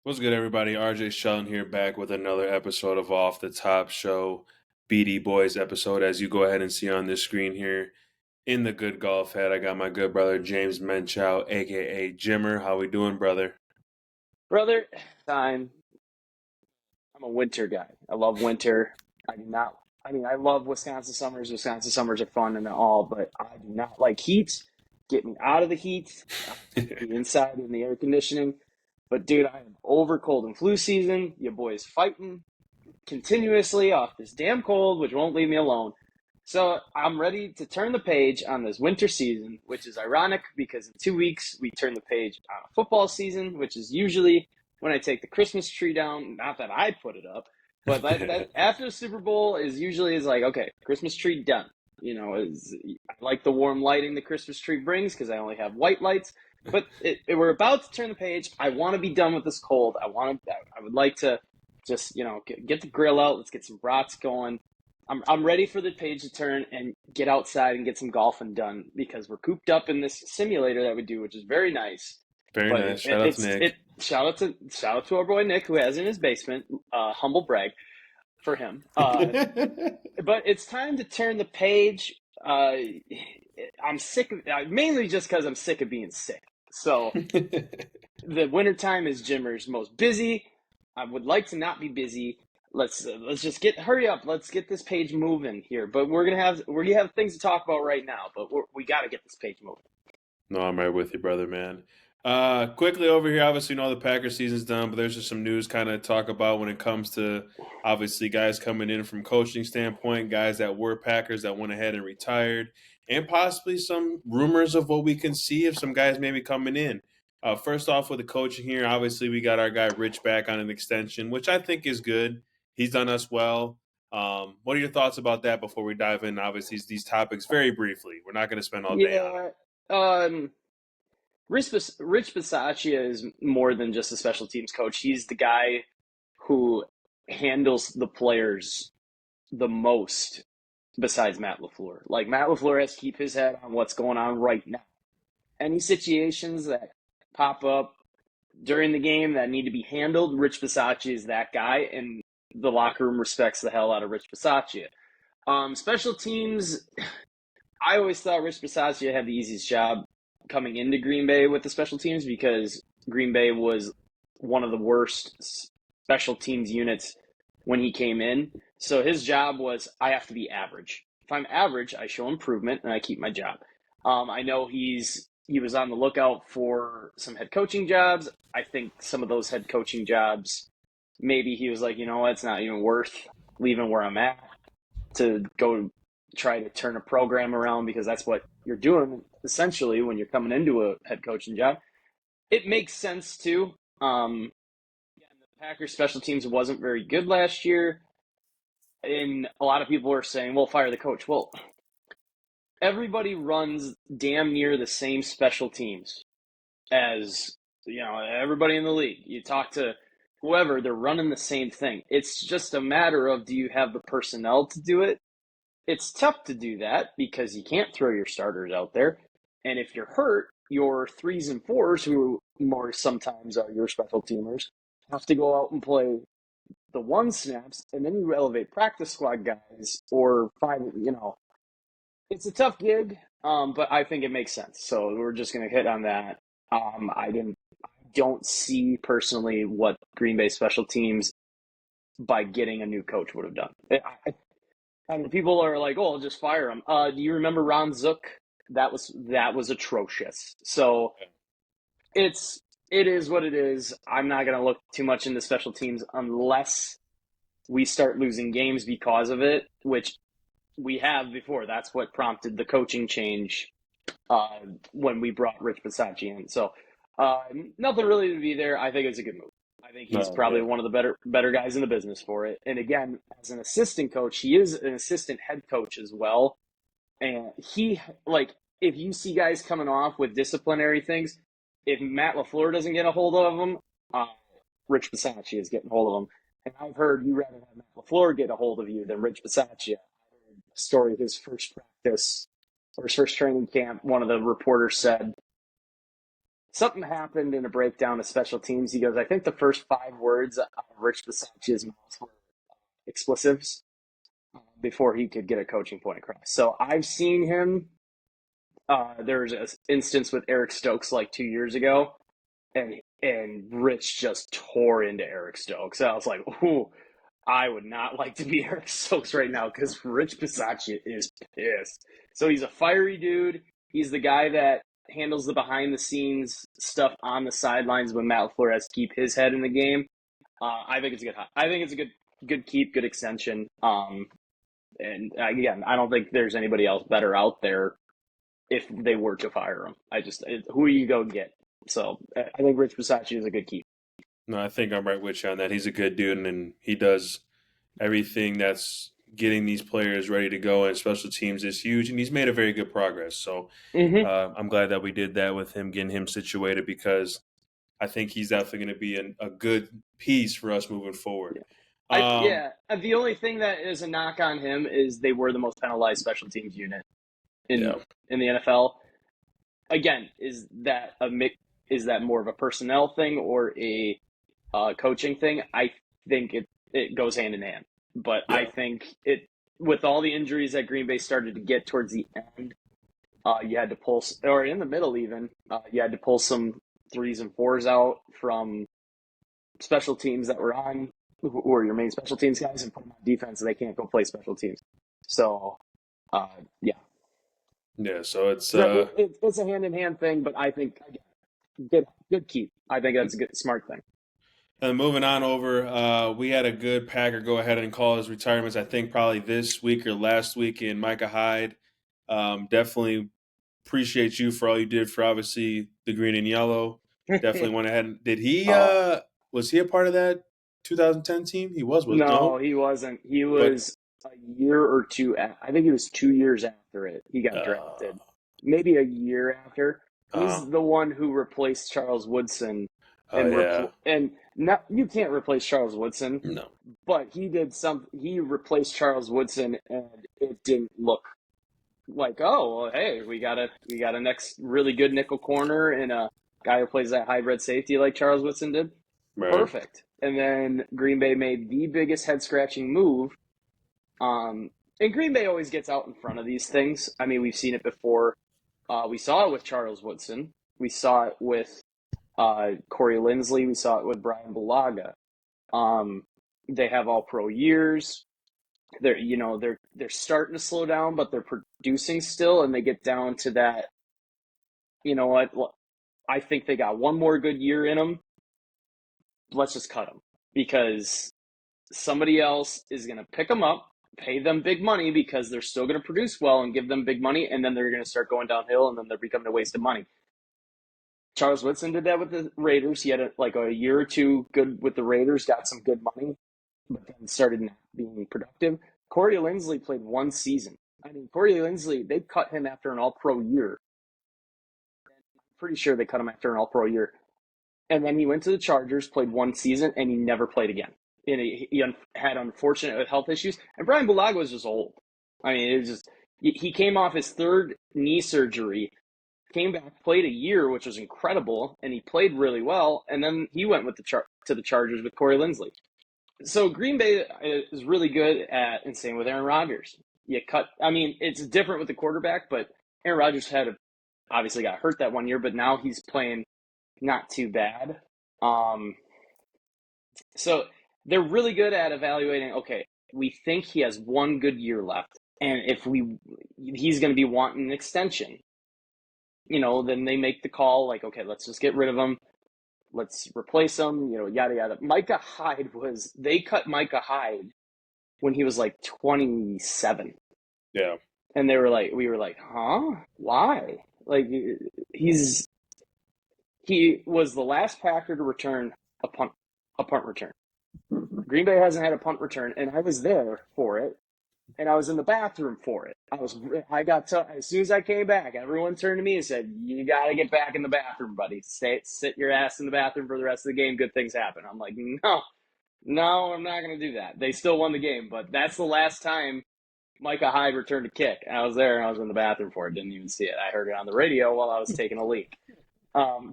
What's good, everybody? RJ Sheldon here, back with another episode of Off the Top Show, BD Boys episode. As you go ahead and see on this screen here, in the good golf head, I got my good brother James Muenchow, aka Jimmer. How we doing, brother? Brother, time. I'm a winter guy. I love winter. I do not. I love Wisconsin summers. Wisconsin summers are fun and all, but I do not like heat. Get me out of the heat. I like to be inside in the air conditioning. But dude, I am over cold and flu season. Your boy's fighting continuously off this damn cold, which won't leave me alone. So I'm ready to turn the page on this winter season, which is ironic because in 2 weeks we turn the page on a football season, which is usually when I take the Christmas tree down. Not that I put it up, but that after the Super Bowl is like, okay, Christmas tree done. I like the warm lighting the Christmas tree brings because I only have white lights. But we're about to turn the page. I want to be done with this cold. I would like to just get the grill out. Let's get some brats going. I'm ready for the page to turn and get outside and get some golfing done because we're cooped up in this simulator that we do, which is very nice. Very But nice. Shout out to Nick. shout out to our boy Nick who has it in his basement. Humble brag for him. But it's time to turn the page. I'm sick of mainly just because I'm sick of being sick. So the wintertime is Jimmer's most busy. I would like to not be busy. Let's just hurry up. Let's get this page moving here. But we're gonna have things to talk about right now. But we got to get this page moving. No, I'm right with you, brother, man. Quickly over here, obviously, you know the Packers season's done, but there's just some news kind of talk about when it comes to obviously guys coming in from coaching standpoint, guys that were Packers that went ahead and retired, and possibly some rumors of what we can see if some guys maybe coming in. First off, with the coaching here, obviously we got our guy Rich back on an extension, which I think is good. He's done us well. What are your thoughts about that before we dive in? Obviously, these topics very briefly. We're not going to spend all day on it. Yeah. Um. Rich Bisaccia is more than just a special teams coach. He's the guy who handles the players the most besides Matt LaFleur. Like Matt LaFleur has to keep his head on what's going on right now. Any situations that pop up during the game that need to be handled, Rich Bisaccia is that guy, and the locker room respects the hell out of Rich Bisaccia. Special teams, I always thought Rich Bisaccia had the easiest job coming into Green Bay with the special teams because Green Bay was one of the worst special teams units when he came in. So his job was, I have to be average. If I'm average, I show improvement and I keep my job. I know he was on the lookout for some head coaching jobs. I think some of those head coaching jobs, maybe he was like, you know what, it's not even worth leaving where I'm at to go try to turn a program around because that's what you're doing essentially when you're coming into a head coaching job. It makes sense too. The Packers special teams wasn't very good last year, and a lot of people are saying, "Well, fire the coach." Well, everybody runs damn near the same special teams as everybody in the league. You talk to whoever, they're running the same thing. It's just a matter of, do you have the personnel to do it? It's tough to do that because you can't throw your starters out there. And if you're hurt, your threes and fours, who more sometimes are your special teamers, have to go out and play the one snaps, and then you elevate practice squad guys or find, it's a tough gig, but I think it makes sense. So we're just going to hit on that. I don't see personally what Green Bay special teams by getting a new coach would have done. And people are like, "Oh, I'll just fire him." Do you remember Ron Zook? That was atrocious. So it is what it is. I'm not going to look too much into special teams unless we start losing games because of it, which we have before. That's what prompted the coaching change when we brought Rich Bisaccia in. So nothing really to be there. I think it's a good move. I think he's probably one of the better guys in the business for it. And again, as an assistant coach, he is an assistant head coach as well. And if you see guys coming off with disciplinary things, if Matt LaFleur doesn't get a hold of them, Rich Bisaccia is getting a hold of them. And I've heard you rather have Matt LaFleur get a hold of you than Rich Bisaccia. I heard a story of his first practice or his first training camp. One of the reporters said something happened in a breakdown of special teams. He goes, I think the first 5 words out of Rich Bisaccia's mouth were expletives before he could get a coaching point across. So I've seen him. There's an instance with Eric Stokes like 2 years ago, and Rich just tore into Eric Stokes. I was like, ooh, I would not like to be Eric Stokes right now because Rich Bisaccia is pissed. So he's a fiery dude. He's the guy that handles the behind the scenes stuff on the sidelines when Matt LaFleur has to keep his head in the game. I think it's a good. I think it's a good keep, good extension. And again, I don't think there's anybody else better out there if they were to fire him. Who are you go get? So I think Rich Bisaccia is a good keep. No, I think I'm right with you on that. He's a good dude, and he does everything that's getting these players ready to go, and special teams is huge, and he's made a very good progress. So Mm-hmm. I'm glad that we did that with him, getting him situated, because I think he's definitely going to be a good piece for us moving forward. Um, The only thing that is a knock on him is they were the most penalized special teams unit in yeah, in the NFL. Again, is that more of a personnel thing or a coaching thing? I think it goes hand in hand. But I yeah, think it with all the injuries that Green Bay started to get towards the end, you had to pull, or in the middle even, you had to pull some threes and fours out from special teams that were on, who were your main special teams guys, and put them on defense, and they can't go play special teams. So, yeah. yeah. So it's So it's a hand in hand thing, but I think good keep. I think that's a good smart thing. and moving on over. We had a good Packer go ahead and call his retirements. I think probably this week or last week in Micah Hyde. Definitely appreciate you for all you did for obviously the green and yellow. Definitely went ahead. And, did he? Oh Was he a part of that 2010 team? He was no, no, he wasn't. He but was a year or two. I think he was 2 years after it. He got uh, drafted, maybe a year after. uh, He's the one who replaced Charles Woodson, oh yeah, and not you can't replace Charles Woodson, no, but he did some. He replaced Charles Woodson, and it didn't look like, oh well, hey, we got a next really good nickel corner and a guy who plays that hybrid safety like Charles Woodson did. right, Perfect. And then Green Bay made the biggest head scratching move. And Green Bay always gets out in front of these things. I mean, we've seen it before. We saw it with Charles Woodson. We saw it with Corey Linsley. We saw it with Brian Bulaga. They have all pro years. They're starting to slow down, but they're producing still, and they get down to that. You know what? I think they got one more good year in them. Let's just cut them because somebody else is going to pick them up, pay them big money because they're still going to produce well and give them big money, and then they're going to start going downhill, and then they're becoming a waste of money. Charles Woodson did that with the Raiders. He had a year or two good with the Raiders, got some good money, but then started not being productive. Corey Linsley played 1 season. I mean, Corey Linsley, they cut him after an all-pro year. I'm pretty sure they cut him after an all-pro year. And then he went to the Chargers, played 1 season, and he never played again. And he had unfortunate health issues. And Brian Bulaga was just old. I mean, it was just he came off his third knee surgery, came back, played a year, which was incredible, and he played really well. And then he went with to the Chargers with Corey Linsley. So Green Bay is really good at, and same with Aaron Rodgers. I mean, it's different with the quarterback, but Aaron Rodgers obviously got hurt that 1 year, but now he's playing not too bad. So they're really good at evaluating. Okay, we think he has one good year left, and if he's going to be wanting an extension. Then they make the call like, okay, let's just get rid of him. Let's replace him. Yada yada. They cut Micah Hyde when he was like 27, yeah, and we were like, huh? Why? Like he was the last Packer to return a punt return. Green Bay hasn't had a punt return, and I was there for it, and I was in the bathroom for it. As soon as I came back, everyone turned to me and said, "You got to get back in the bathroom, buddy. Sit your ass in the bathroom for the rest of the game. Good things happen." I'm like, no, I'm not going to do that. They still won the game, but that's the last time Micah Hyde returned a kick. I was there, and I was in the bathroom for it. Didn't even see it. I heard it on the radio while I was taking a leak.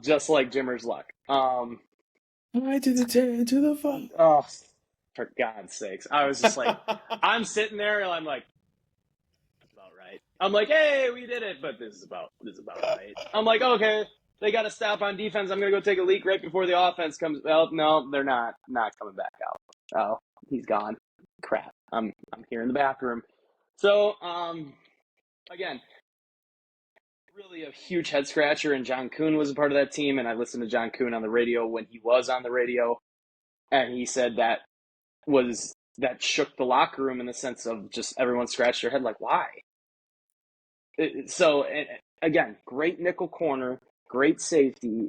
Just like Jimmer's luck. I to the 10 to the 5. Oh, for God's sakes. I was just like, I'm sitting there and I'm like, that's about right. I'm like, hey, we did it, but this is about right. I'm like, okay, they got to stop on defense. I'm gonna go take a leak right before the offense comes. Well, no, they're not coming back out. Oh, he's gone. Crap. I'm here in the bathroom. So, again, really a huge head scratcher, and John Kuhn was a part of that team, and I listened to John Kuhn on the radio when he was on the radio, and he said that shook the locker room in the sense of just everyone scratched their head like, why? So, again, great nickel corner, great safety,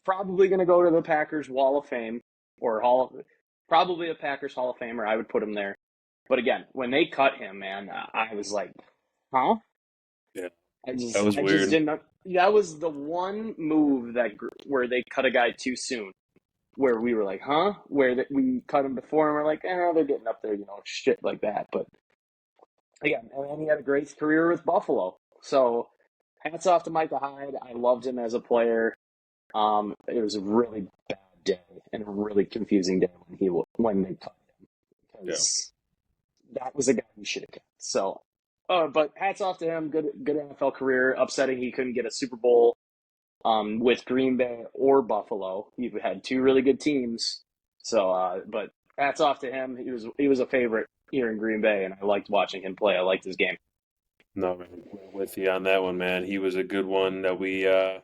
probably going to go to the Packers Wall of Fame or probably a Packers Hall of Famer. I would put him there. But again, when they cut him, man, I was like, huh? Yeah, I that was just weird. didn't. That was the one move where they cut a guy too soon. Where we were like, huh? We cut him before and we're like, they're getting up there, shit like that. But again, and then he had a great career with Buffalo. So hats off to Micah Hyde. I loved him as a player. It was a really bad day and a really confusing day when they cut him because that was a guy we should have kept. So, but hats off to him. Good NFL career. Upsetting he couldn't get a Super Bowl with Green Bay or Buffalo. He had two really good teams. So, but hats off to him. He was a favorite here in Green Bay, and I liked watching him play. I liked his game. No, man, I'm with you on that one, man. He was a good one that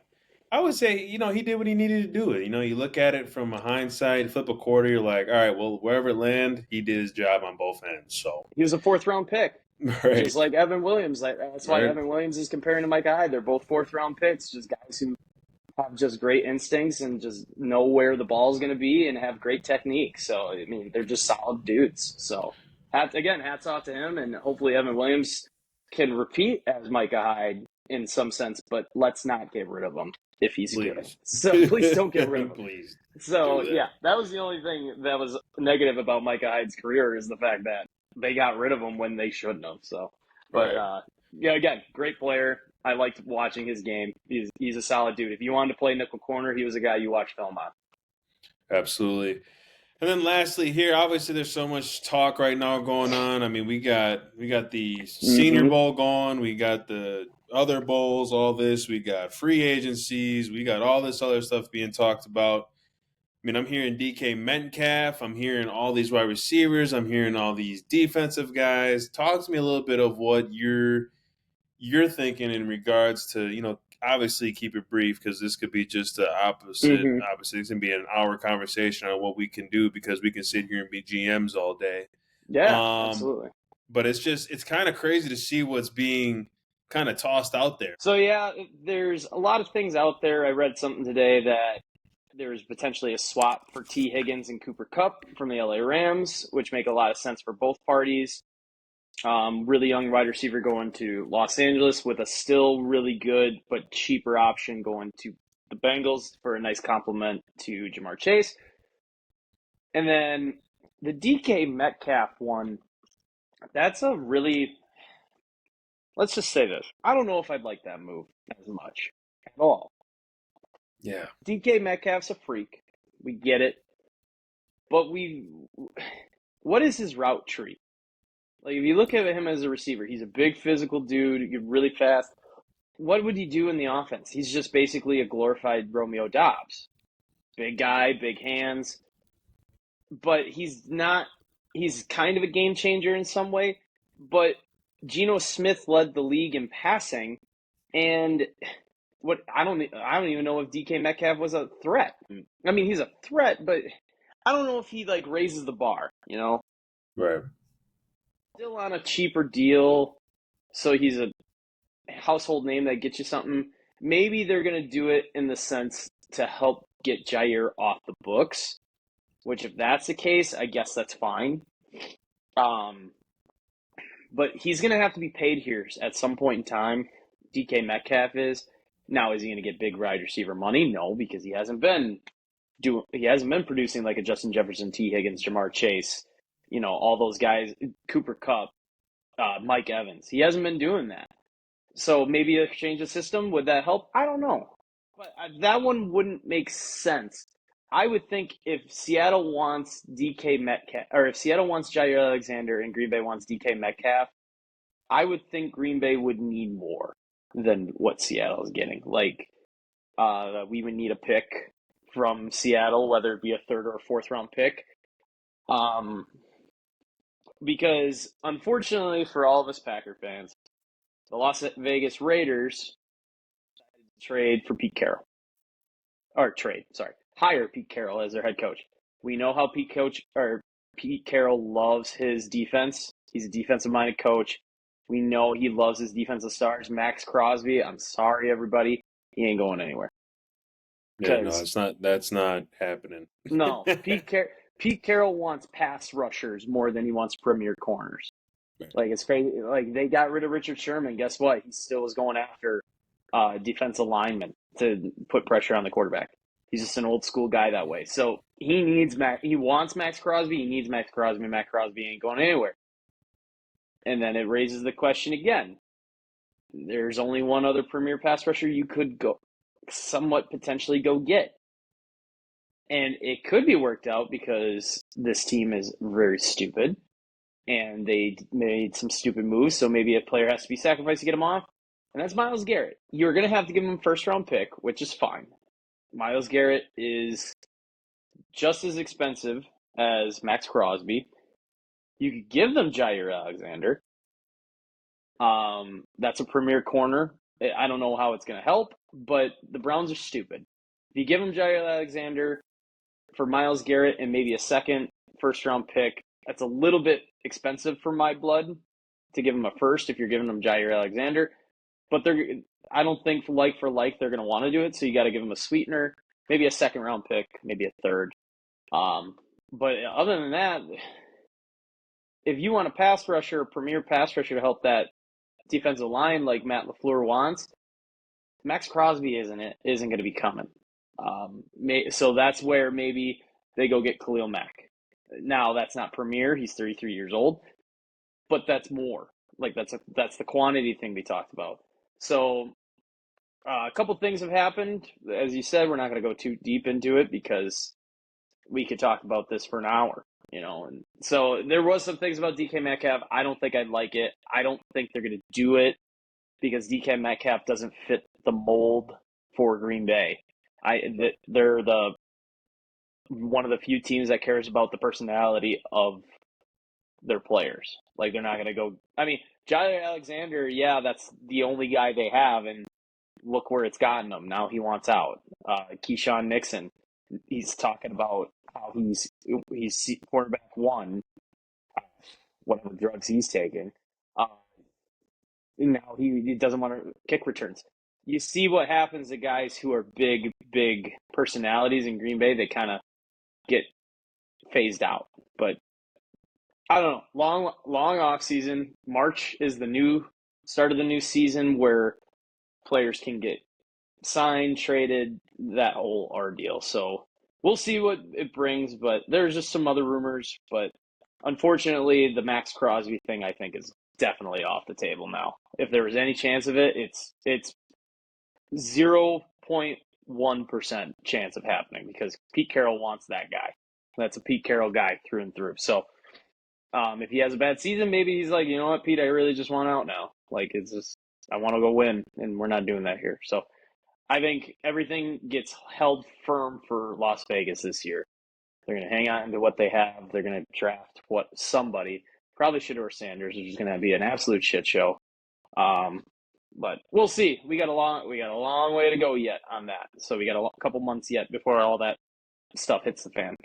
I would say, he did what he needed to do. You look at it from a hindsight, flip a quarter, you're like, all right, well, wherever it land, he did his job on both ends. So he was a 4th-round pick. Right. Just like Evan Williams. That's why Evan Williams is comparing to Micah Hyde. They're both 4th-round picks, just guys who have just great instincts and just know where the ball is going to be and have great technique. So, I mean, they're just solid dudes. So, hats off to him, and hopefully Evan Williams can repeat as Micah Hyde in some sense, but let's not get rid of him if he's good. So, please don't get rid of him. Please. So, that was the only thing that was negative about Micah Hyde's career is the fact that they got rid of him when they shouldn't have. So, but, again, great player. I liked watching his game. He's a solid dude. If you wanted to play nickel corner, he was a guy you watch film on. Absolutely. And then lastly here, obviously there's so much talk right now going on. I mean, we got the Senior Bowl going, we got the other bowls, all this, we got free agencies, we got all this other stuff being talked about. I mean, I'm hearing DK Metcalf, I'm hearing all these wide receivers, I'm hearing all these defensive guys. Talk to me a little bit of what you're thinking in regards to, obviously keep it brief because this could be just the opposite. Obviously, it's going to be an hour conversation on what we can do because we can sit here and be GMs all day. Yeah, absolutely. But it's kind of crazy to see what's being kind of tossed out there. So, yeah, there's a lot of things out there. I read something today that there's potentially a swap for T. Higgins and Cooper Kupp from the LA Rams, which make a lot of sense for both parties. Really young wide receiver going to Los Angeles with a still really good but cheaper option going to the Bengals for a nice compliment to Jamar Chase. And then the DK Metcalf one, that's a really, let's just say this. I don't know if I'd like that move as much at all. Yeah. DK Metcalf's a freak. We get it. But what is his route tree? Like, if you look at him as a receiver, he's a big physical dude, really fast. What would he do in the offense? He's just basically a glorified Romeo Doubs. Big guy, big hands. But he's kind of a game changer in some way. But Geno Smith led the league in passing. And I don't even know if DK Metcalf was a threat. I mean, he's a threat, but I don't know if he, raises the bar, Right. Still on a cheaper deal, so he's a household name that gets you something. Maybe they're going to do it in the sense to help get Jair off the books, which if that's the case, I guess that's fine. But he's going to have to be paid here at some point in time. DK Metcalf is. Now, is he going to get big wide receiver money? No, because he hasn't been producing like a Justin Jefferson, T. Higgins, Jamar Chase, all those guys, Cooper Kupp, Mike Evans. He hasn't been doing that. So maybe a change of system, would that help? I don't know. But that one wouldn't make sense. I would think if Seattle wants DK Metcalf, or if Seattle wants Jair Alexander and Green Bay wants DK Metcalf, I would think Green Bay would need more than what Seattle is getting. Like, we would need a pick from Seattle, whether it be a third or a fourth round pick. Because unfortunately for all of us Packer fans, the Las Vegas Raiders trade for Pete Carroll. Hire Pete Carroll as their head coach. We know how Pete Carroll loves his defense. He's a defensive-minded coach. We know he loves his defensive stars. Max Crosby, I'm sorry, everybody, he ain't going anywhere. Yeah, no, that's not happening. No, Pete Carroll wants pass rushers more than he wants premier corners. Right. Like, it's crazy. Like, they got rid of Richard Sherman. Guess what? He still is going after defensive linemen to put pressure on the quarterback. He's just an old school guy that way. So he wants Max Crosby. He needs Max Crosby. Max Crosby ain't going anywhere. And then it raises the question again. There's only one other premier pass rusher you could go somewhat potentially go get. And it could be worked out because this team is very stupid and they made some stupid moves. So maybe a player has to be sacrificed to get him off. And that's Myles Garrett. You're going to have to give him a first-round pick, which is fine. Myles Garrett is just as expensive as Max Crosby. You could give them Jair Alexander. That's a premier corner. I don't know how it's going to help, but the Browns are stupid. If you give them Jair Alexander for Myles Garrett and maybe a second first-round pick, that's a little bit expensive for my blood to give him a first if you're giving them Jair Alexander. But I don't think for like they're going to want to do it, so you got to give them a sweetener, maybe a second-round pick, maybe a third. But other than that, if you want a premier pass rusher to help that defensive line like Matt LaFleur wants, Max Crosby isn't going to be coming. So that's where maybe they go get Khalil Mack. Now, that's not premier. He's 33 years old, but that's more. Like, that's the quantity thing we talked about. So a couple things have happened. As you said, we're not going to go too deep into it because we could talk about this for an hour, And so there was some things about DK Metcalf. I don't think I'd like it. I don't think they're going to do it because DK Metcalf doesn't fit the mold for Green Bay. They're one of the few teams that cares about the personality of their players. Like, they're not going to go. I mean, Jair Alexander, yeah, that's the only guy they have, and look where it's gotten him. Now he wants out. Keyshawn Nixon, he's talking about how he's quarterback one, whatever drugs he's taking. Now he doesn't want to kick returns. You see what happens to guys who are big personalities in Green Bay. They kind of get phased out. But I don't know. Long off season. March is the new start of the new season where players can get signed, traded, that whole ordeal. So we'll see what it brings. But there's just some other rumors. But unfortunately, the Max Crosby thing, I think, is definitely off the table now. If there was any chance of it, it's 0.1% chance of happening because Pete Carroll wants that guy. That's a Pete Carroll guy through and through. So if he has a bad season, maybe he's like, you know what, Pete, I really just want out now. Like, it's just, I want to go win, and we're not doing that here. So I think everything gets held firm for Las Vegas this year. They're going to hang on to what they have. They're going to draft somebody. Probably Shedeur Sanders, which is going to be an absolute shit show. But we'll see. We got a long way to go yet on that. So we got a couple months yet before all that stuff hits the fan.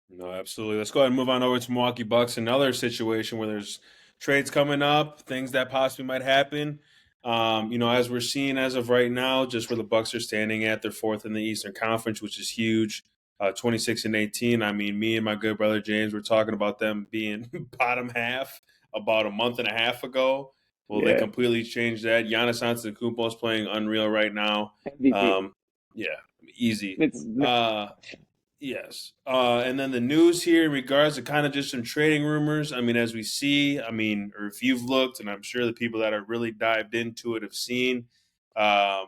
No, absolutely. Let's go ahead and move on over to Milwaukee Bucks. Another situation where there's trades coming up, things that possibly might happen. As we're seeing as of right now, just where the Bucks are standing at, they're fourth in the Eastern Conference, which is huge. 26-18. I mean, me and my good brother James were talking about them being bottom half about a month and a half ago. Well, They completely changed that. Giannis Antetokounmpo is playing unreal right now. MVP. Yeah, easy. Yes. And then the news here in regards to kind of just some trading rumors. I mean, as we see, I mean, or if you've looked, and I'm sure the people that are really dived into it have seen, um,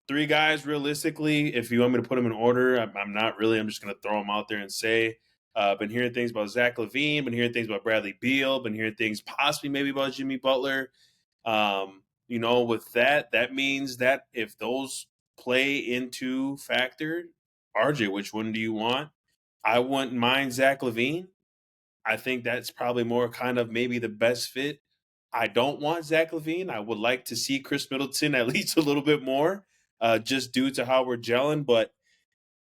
three guys realistically. If you want me to put them in order, I'm not really. I'm just going to throw them out there and say, been hearing things about Zach LaVine, been hearing things about Bradley Beal, been hearing things possibly maybe about Jimmy Butler. With that, that means that if those play into factor, RJ, which one do you want? I wouldn't mind Zach LaVine. I think that's probably more kind of maybe the best fit. I don't want Zach LaVine. I would like to see Chris Middleton at least a little bit more, just due to how we're gelling. But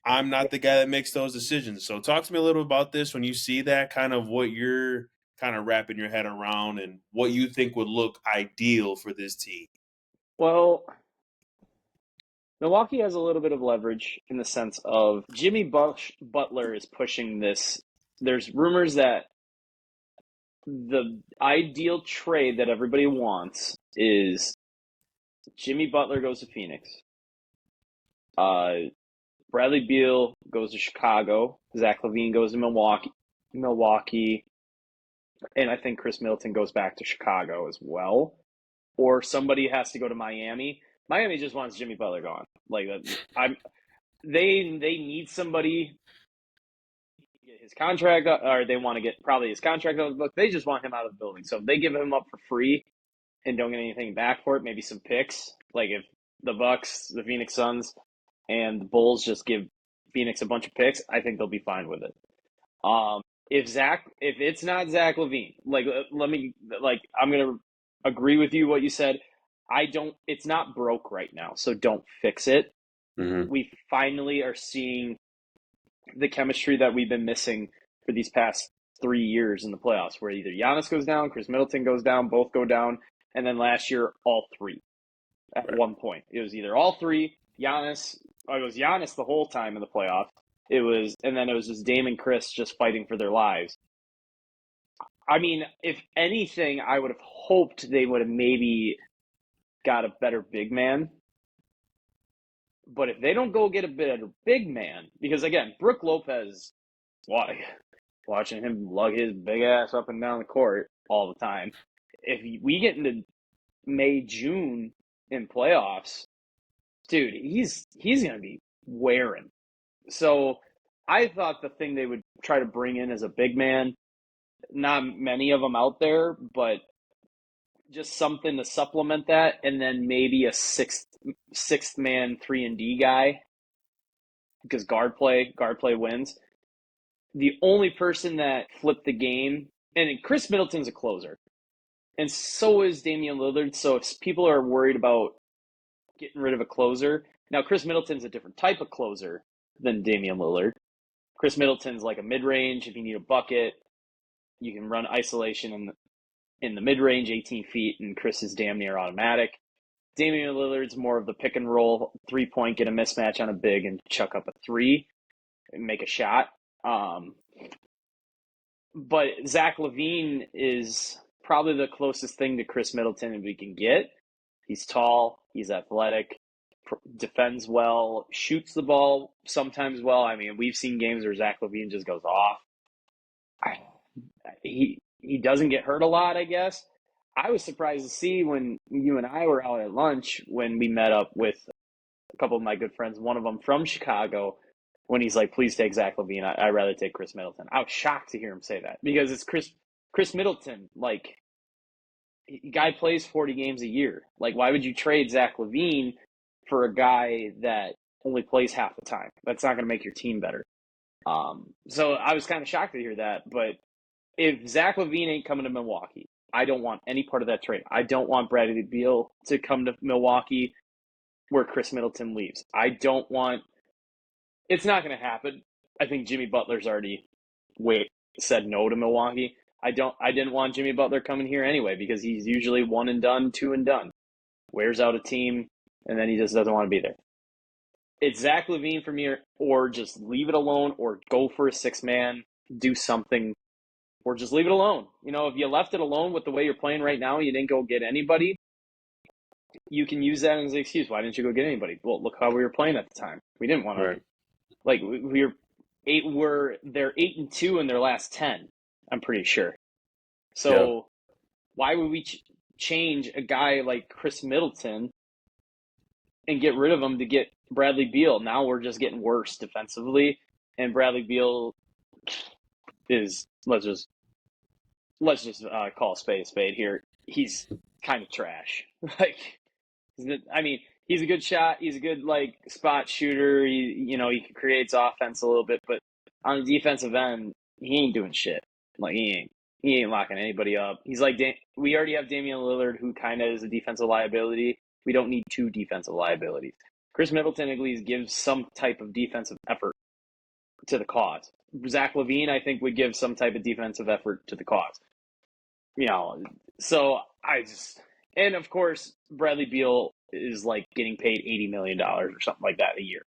I'm not the guy that makes those decisions. So talk to me a little about this when you see that, kind of what you're kind of wrapping your head around and what you think would look ideal for this team. Well, Milwaukee has a little bit of leverage in the sense of Jimmy Butler is pushing this. There's rumors that the ideal trade that everybody wants is Jimmy Butler goes to Phoenix. Bradley Beal goes to Chicago. Zach LaVine goes to Milwaukee, and I think Chris Middleton goes back to Chicago as well. Or somebody has to go to Miami. Miami just wants Jimmy Butler gone. They need somebody to get his contract, or they want to get probably his contract out of the book. They just want him out of the building. So if they give him up for free and don't get anything back for it, maybe some picks. Like if the Bucks, the Phoenix Suns, and the Bulls just give Phoenix a bunch of picks, I think they'll be fine with it. If it's not Zach LaVine, I'm gonna agree with you what you said. It's not broke right now, so don't fix it. Mm-hmm. We finally are seeing the chemistry that we've been missing for these past 3 years in the playoffs, where either Giannis goes down, Chris Middleton goes down, both go down, and then last year, all three at one point. It was either all three, Giannis, or it was Giannis the whole time in the playoffs. And then it was just Dame and Chris just fighting for their lives. I mean, if anything, I would have hoped they would have maybe got a better big man. But if they don't go get a better big man, because again, Brook Lopez, watching him lug his big ass up and down the court all the time. If we get into May, June in playoffs, dude, he's going to be wearing. So I thought the thing they would try to bring in as a big man, not many of them out there, but just something to supplement that, and then maybe a sixth man 3-and-D guy, because guard play wins. The only person that flipped the game, and Chris Middleton's a closer, and so is Damian Lillard. So if people are worried about getting rid of a closer, now Chris Middleton's a different type of closer than Damian Lillard. Chris Middleton's like a mid-range. If you need a bucket, you can run isolation in the mid-range, 18 feet, and Chris is damn near automatic. Damian Lillard's more of the pick and roll, 3-point, get a mismatch on a big and chuck up a three and make a shot. But Zach LaVine is probably the closest thing to Chris Middleton we can get. He's tall, he's athletic, defends well, shoots the ball sometimes well. I mean, we've seen games where Zach LaVine just goes off. He doesn't get hurt a lot, I guess. I was surprised to see when you and I were out at lunch when we met up with a couple of my good friends, one of them from Chicago, when he's like, please take Zach LaVine. I'd rather take Chris Middleton. I was shocked to hear him say that because it's Chris Middleton. Like, guy plays 40 games a year. Like, why would you trade Zach LaVine for a guy that only plays half the time? That's not going to make your team better. So I was kind of shocked to hear that. But if Zach LaVine ain't coming to Milwaukee, I don't want any part of that trade. I don't want Bradley Beal to come to Milwaukee where Chris Middleton leaves. It's not going to happen. I think Jimmy Butler's already said no to Milwaukee. I didn't want Jimmy Butler coming here anyway because he's usually 1 and done, 2 and done. Wears out a team, and then he just doesn't want to be there. It's Zach LaVine for me, or just leave it alone, or go for a 6-man, do something, or just leave it alone. You know, if you left it alone with the way you're playing right now, you didn't go get anybody, you can use that as an excuse. Why didn't you go get anybody? Well, look how we were playing at the time. We didn't want to. Right. Like, we were they're 8-2 in their last 10. I'm pretty sure. Yeah. So why would we change a guy like Chris Middleton and get rid of him to get Bradley Beal? Now we're just getting worse defensively, and Bradley Beal is let's just call a spade here. He's kind of trash. Like, I mean, he's a good shot. He's a good spot shooter. He creates offense a little bit, but on the defensive end, he ain't doing shit. Like he ain't locking anybody up. He's like we already have Damian Lillard, who kind of is a defensive liability. We don't need two defensive liabilities. Chris Middleton at least gives some type of defensive effort to the cause. Zach LaVine, I think, would give some type of defensive effort to the cause. So and of course, Bradley Beal is like getting paid $80 million or something like that a year.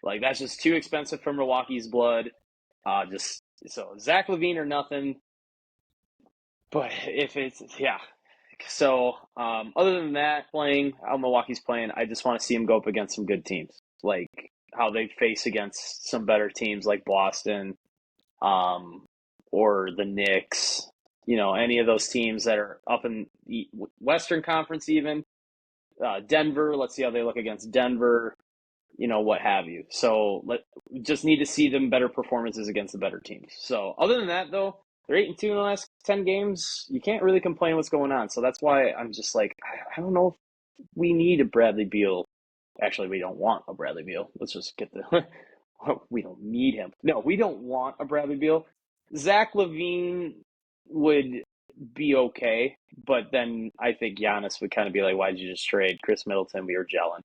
Like, that's just too expensive for Milwaukee's blood. So Zach LaVine or nothing. But if it's, yeah. So other than that, how Milwaukee's playing, I just want to see him go up against some good teams, like how they face against some better teams like Boston, or the Knicks. Any of those teams that are up in the Western Conference, even Denver. Let's see how they look against Denver. What have you. So just need to see them better performances against the better teams. So other than that, though, they're 8-2 in the last 10 games. You can't really complain what's going on. So that's why I'm just like, I don't know if we need a Bradley Beal. Actually, we don't want a Bradley Beal. Let's just get the we don't need him. No, we don't want a Bradley Beal. Zach LaVine would be okay, but then I think Giannis would kind of be like, why'd you just trade Chris Middleton? We were gelling.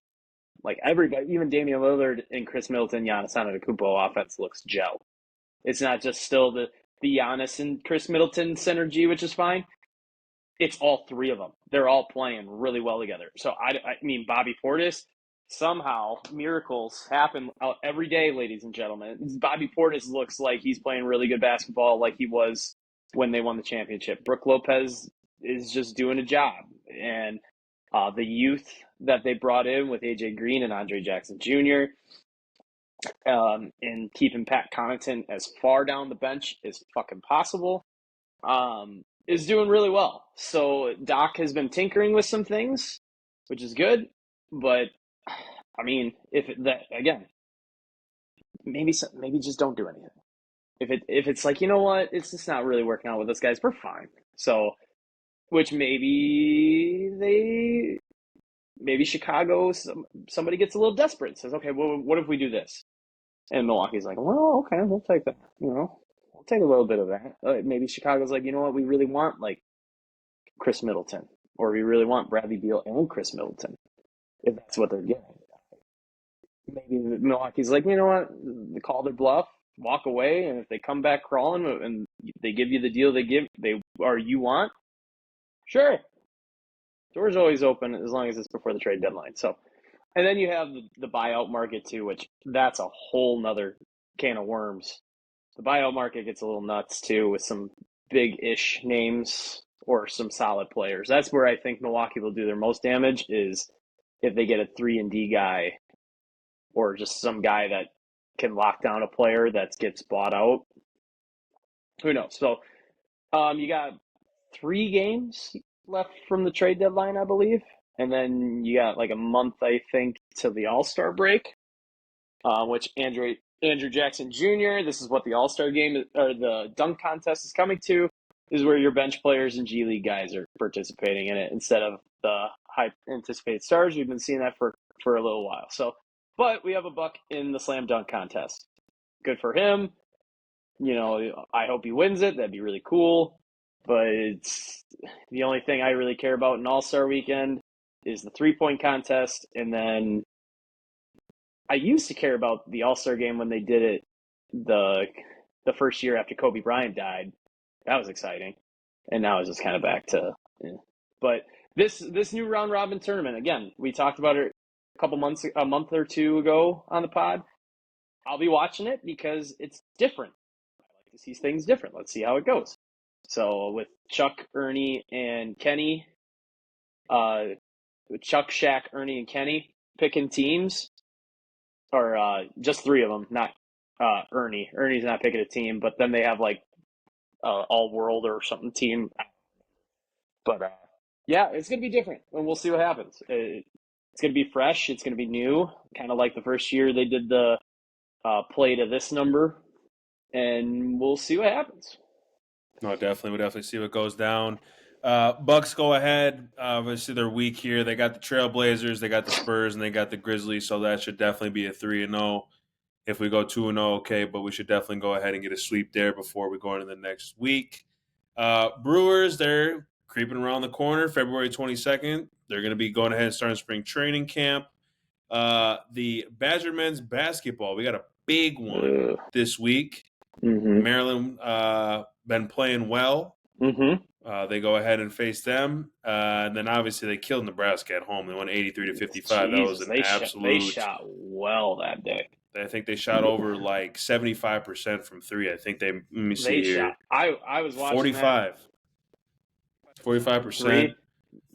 Like, everybody, even Damian Lillard and Chris Middleton, Giannis Antetokounmpo offense looks gel. It's not just still the Giannis and Chris Middleton synergy, which is fine. It's all three of them. They're all playing really well together. So, I mean, Bobby Portis, somehow miracles happen every day, ladies and gentlemen. Bobby Portis looks like he's playing really good basketball like he was when they won the championship. Brook Lopez is just doing a job. And the youth that they brought in with AJ Green and Andre Jackson Jr., and keeping Pat Connaughton as far down the bench as fucking possible, is doing really well. So Doc has been tinkering with some things, which is good. But I mean, again, maybe just don't do anything. If it's like, you know what, it's just not really working out with us guys, we're fine. So, which maybe Chicago, somebody gets a little desperate and says, okay, well, what if we do this? And Milwaukee's like, well, okay, we'll take that. We'll take a little bit of that. Maybe Chicago's like, you know what, we really want Chris Middleton, or we really want Bradley Beal and Chris Middleton, if that's what they're getting. Maybe Milwaukee's like, you know what, they call their bluff, walk away, and if they come back crawling and they give you the deal you want, sure. Door's always open as long as it's before the trade deadline. So, and then you have the buyout market too, which that's a whole nother can of worms. The buyout market gets a little nuts too, with some big-ish names or some solid players. That's where I think Milwaukee will do their most damage, is if they get a 3-and-D guy, or just some guy that can lock down a player that gets bought out. Who knows? So you got 3 games left from the trade deadline, I believe. And then you got like a month, I think, till the All-Star break, which Andrew Jackson Jr., this is what the All-Star game or the dunk contest is coming to, is where your bench players and G League guys are participating in it instead of the high anticipated stars. We've been seeing that for a little while. So, but we have a buck in the slam dunk contest. Good for him. I hope he wins it. That'd be really cool. But it's the only thing I really care about in All-Star Weekend is the 3-point contest. And then I used to care about the All-Star game when they did it the first year after Kobe Bryant died. That was exciting. And now it's just kind of back to, yeah. But this new round robin tournament, again, we talked about it a month or two ago on the pod. I'll be watching it because it's different. I like to see things different. Let's see how it goes. So with Chuck, Ernie, and Kenny, with Chuck, Shaq, Ernie, and Kenny picking teams, or just 3 of them, not Ernie. Ernie's not picking a team, but then they have like all world or something team. But yeah, it's gonna be different, and we'll see what happens. It's gonna be fresh. It's gonna be new, kind of like the first year they did the play to this number, and we'll see what happens. No, definitely. We'll definitely see what goes down. Bucks go ahead. Obviously, they're weak here. They got the Trailblazers, they got the Spurs, and they got the Grizzlies. So that should definitely be a 3-0. If we go 2-0, okay, but we should definitely go ahead and get a sweep there before we go into the next week. Brewers, they're creeping around the corner. February 22nd, they're going to be going ahead and starting spring training camp. The Badger men's basketball, we got a big one this week. Mm-hmm. Maryland been playing well. Mm-hmm. They go ahead and face them, and then obviously they killed Nebraska at home. They won 83-55. That was an absolute. They shot well that day. I think they shot over like 75% from three. I think they. Let me see They here. shot. I was watching 45. 45%.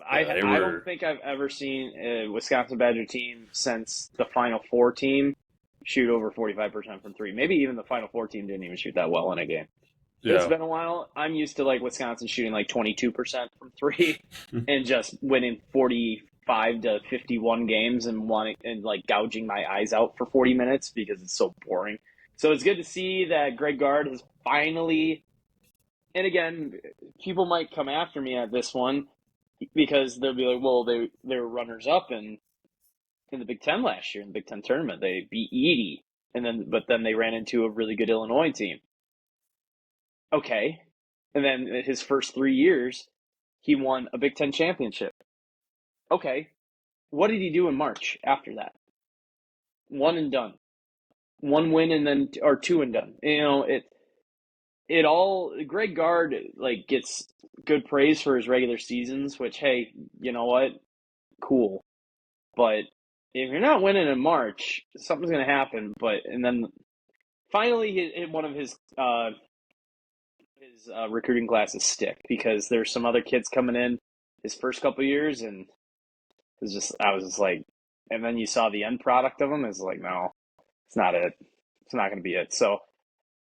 I don't think I've ever seen a Wisconsin Badger team since the Final Four team shoot over 45% from three. Maybe even the Final Four team didn't even shoot that well in a game. Yeah. It's been a while. I'm used to like Wisconsin shooting like 22% from three and just winning 45 to 51 games and like gouging my eyes out for 40 minutes because it's so boring. So it's good to see that Greg Gard has finally, and again, people might come after me at this one because they'll be like, well, they were runners up in the Big Ten last year in the Big Ten tournament. They beat Edie, but then they ran into a really good Illinois team. Okay. And then his first 3 years, he won a Big Ten championship. Okay. What did he do in March after that? One and done. One win and then, or two and done. You know, it all, Greg Gard, like, gets good praise for his regular seasons, which, hey, you know what? Cool. But if you're not winning in March, something's going to happen. And then finally, one of his recruiting classes stick because there's some other kids coming in his first couple of years, and I was just like, and then you saw the end product of them. It's like, no, it's not it. It's not going to be it. So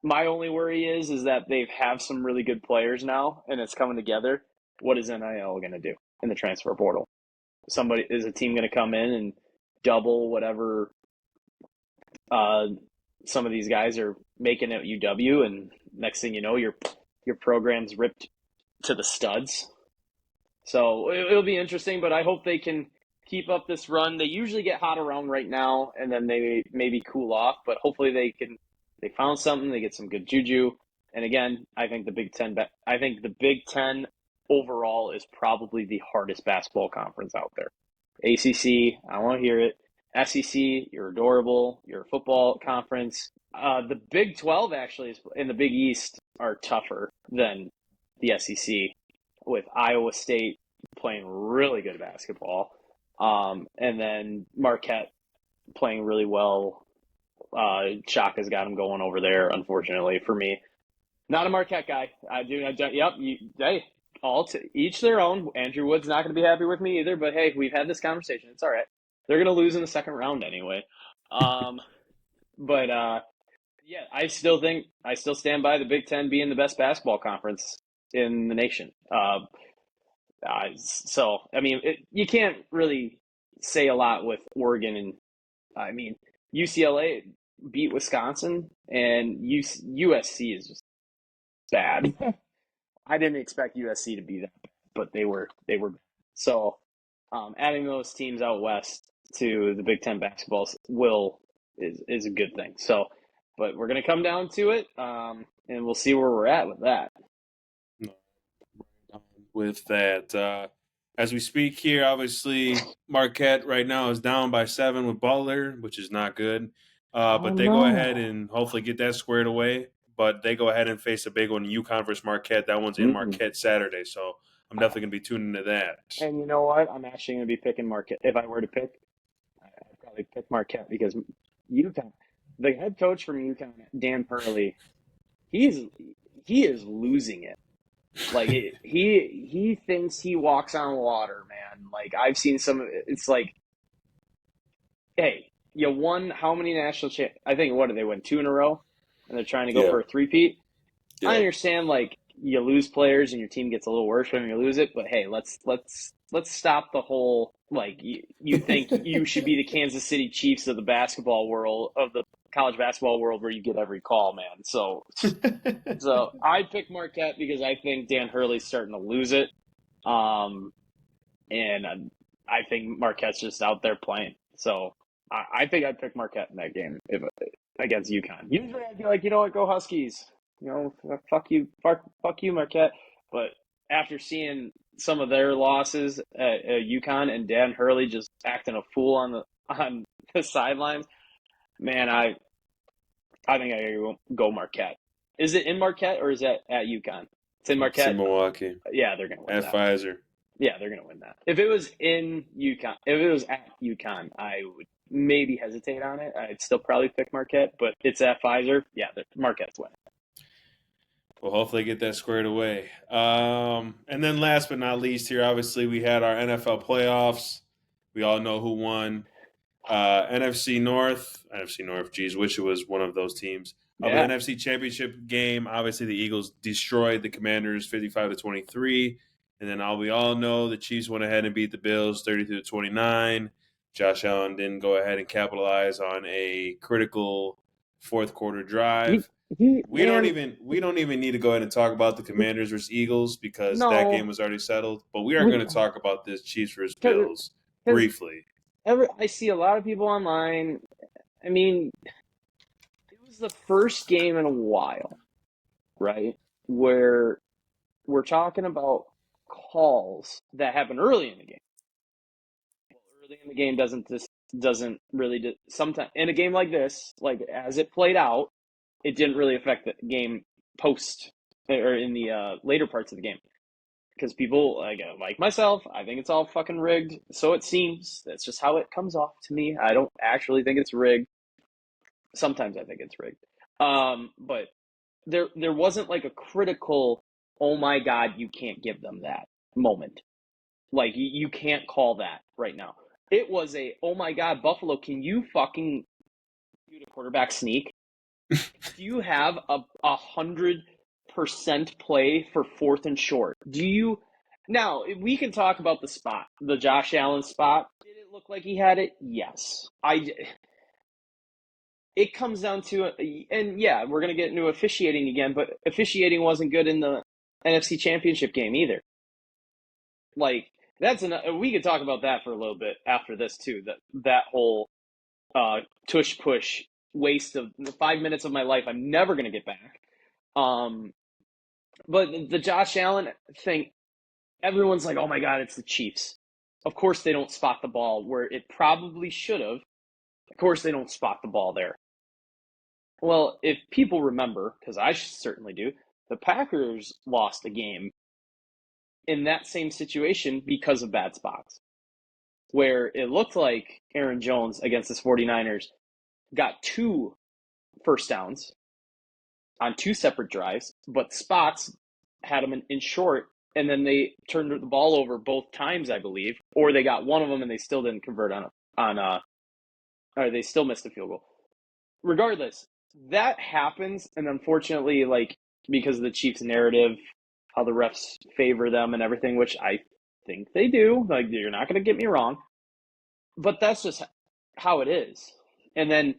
my only worry is that they have some really good players now, and it's coming together. What is NIL going to do in the transfer portal? Is a team going to come in and double whatever some of these guys are making at UW, and next thing you know, your program's ripped to the studs. So it'll be interesting, but I hope they can keep up this run. They usually get hot around right now, and then they maybe cool off, but hopefully they found something, they get some good juju. And again, I think the Big Ten overall is probably the hardest basketball conference out there. ACC, I don't want to hear it. SEC, you're adorable. You're a football conference. The Big 12 actually in the Big East are tougher than the SEC, with Iowa State playing really good basketball, and then Marquette playing really well. Shaka's got him going over there, unfortunately for me. Not a Marquette guy. Hey, each their own. Andrew Wood's not going to be happy with me either, but hey, we've had this conversation. It's all right. They're going to lose in the second round anyway. But yeah, I still stand by the Big Ten being the best basketball conference in the nation. So, I mean, you can't really say a lot with Oregon. And I mean, UCLA beat Wisconsin, and USC is just bad. I didn't expect USC to be that bad, but they were. So, adding those teams out west to the Big Ten basketball is a good thing. So, but we're going to come down to it, and we'll see where we're at with that. With that, as we speak here, obviously Marquette right now is down by 7 with Butler, which is not good. But they go ahead and hopefully get that squared away. But they go ahead and face a big one, UConn versus Marquette. That one's in Marquette Saturday, so I'm definitely going to be tuning into that. And you know what? I'm actually going to be picking Marquette. If I were to pick, I'd probably pick Marquette because UConn, the head coach from UConn, Dan Hurley, he is losing it. Like he thinks he walks on water, man. Like I've seen some of it. It's like, hey, you won how many national I think what did they win, two in a row, and they're trying to go Yeah, for a three-peat. I yeah. understand like you lose players and your team gets a little worse when you lose it, but hey, let's stop the whole like you think you should be the Kansas City Chiefs of the basketball world of the college basketball world where you get every call, man. So I pick Marquette because I think Dan Hurley's starting to lose it. Um, and I think Marquette's just out there playing. So I think I'd pick Marquette in that game if against UConn. Usually I'd be like, you know what, go Huskies. You know, fuck you, Marquette. But after seeing some of their losses at UConn and Dan Hurley just acting a fool on the sidelines, man, I think I go Marquette. Is it in Marquette or is that at UConn? It's in It's in Marquette. Milwaukee Yeah, they're gonna win at that. Pfizer. Yeah, they're gonna win that. If it was in UConn, if it was at UConn, I would maybe hesitate on it. I'd still probably pick Marquette, but it's at Pfizer. Yeah, Marquette's winning. Well, hopefully get that squared away. And then last but not least here, obviously we had our NFL playoffs. We all know who won. NFC North, geez, wish it was one of those teams. But Yeah, NFC Championship game, obviously the Eagles destroyed the Commanders 55-23. And then we all know the Chiefs went ahead and beat the Bills 32-29. Josh Allen didn't go ahead and capitalize on a critical fourth quarter he drive. he We don't man, even need to go ahead and talk about the Commanders versus Eagles because that game no, was already settled. But we are we going to talk about this Chiefs versus because Bills briefly. I see a lot of people online. I mean, it was the first game in a while, right? Where we're talking about calls that happen early in the game. Early in the game doesn't really sometimes in a game like this, like as it played out, it didn't really affect the game post or in the later parts of the game because people like myself, I think it's all fucking rigged. So it seems that's just how it comes off to me. I don't actually think it's rigged. Sometimes I think it's rigged. But there wasn't like a critical, oh my god, you can't give them that moment. Like you can't call that right now. It was a oh my god, Buffalo, can you fucking do the quarterback sneak? Do you have a 100% play for fourth and short? Do you now we can talk about the spot, the Josh Allen spot. Did it look like he had it? Yes. It comes down to and yeah, we're gonna get into officiating again, but officiating wasn't good in the NFC Championship game either. Like that's we could talk about that for a little bit after this too. That whole tush push waste of 5 minutes of my life I'm never gonna get back. Um, but the Josh Allen thing, everyone's like, oh my god, it's the Chiefs. Of course they don't spot the ball where it probably should have. Of course they don't spot the ball there. Well, if people remember, because I certainly do, the Packers lost a game in that same situation because of bad spots, where it looked like Aaron Jones against the 49ers got two first downs on two separate drives, but spots had them in short, and then they turned the ball over both times, I believe, or they got one of them and they still didn't convert or they still missed a field goal. Regardless, that happens, and unfortunately, like because of the Chiefs' narrative, how the refs favor them and everything, which I think they do. Like you're not going to get me wrong, but that's just how it is. And then